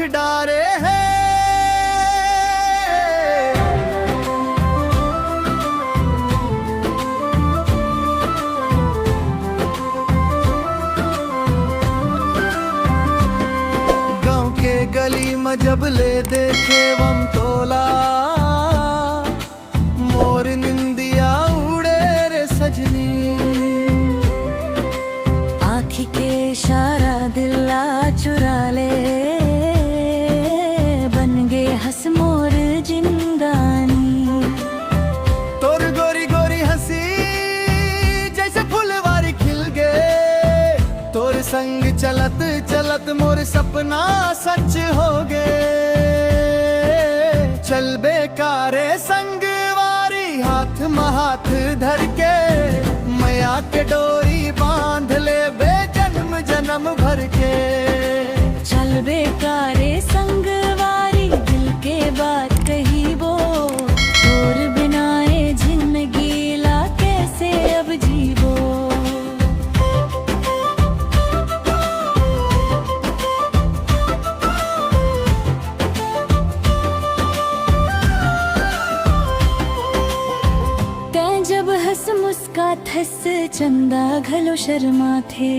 डारे हैं। गांव के गली में जब ले देखे वम तोला, मोर निंदिया उड़े रे सजनी। आँखी के इशारा दिला चुरा ले, बन गे हंस मोर जिंदानी। तोर गोरी गोरी हंसी जैसे फुलवारी खिल गए, तोर संग चलत चलत मोर सपना सच हो गए। चल बेकारे संग वारी हाथ में हाथ धर के, मैया के डोरी बांध ले बे जन्म जन्म भर के। चल बेकारे संग वारी दिल के बात कही वो, तोर बिना ये जिंदगी ला कैसे अब जीवो। तैं जब हंस मुस्कात हंस चंदा घलो शर्मा थे,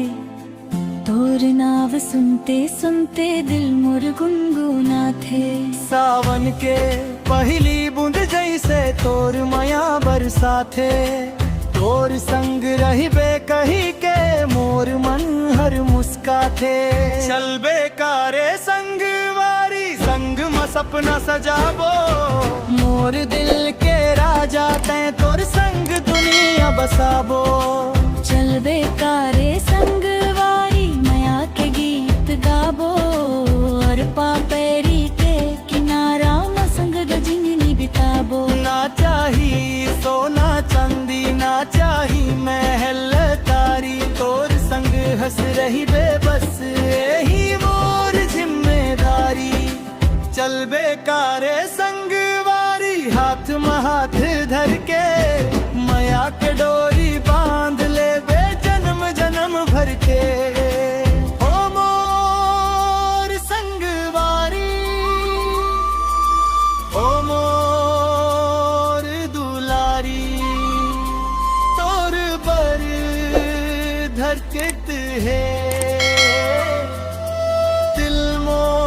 तोर नाव सुनते सुनते दिल मोर गुनगुना थे। सावन के पहली बूंद जैसे तोर माया बरसा थे, तोर संग रही बे कही के मोर मन हर मुस्का थे। चल बेकारे संग वारी संग में सपना सजाबो, मोर दिल के राजा तैं तोर संग दुनिया बसाबो। चल बेकारे संग वारी माया के गीत गाबो, और पापेरी के किनारा में संग जिंदगी बिताबो। ना चाही सोना चांदी ना चाही महल तारी, तोर संग हंस रही बेबस यही मोर जिम्मेदारी। चल बेकारे संग वारी हाथ में हाथ धर के, माया के डोरी बांध ले बे जन्म जन्म भर के। ओ मोर संगवारी, ओ मोर दुलारी, तोर पर धरती है दिल मोर।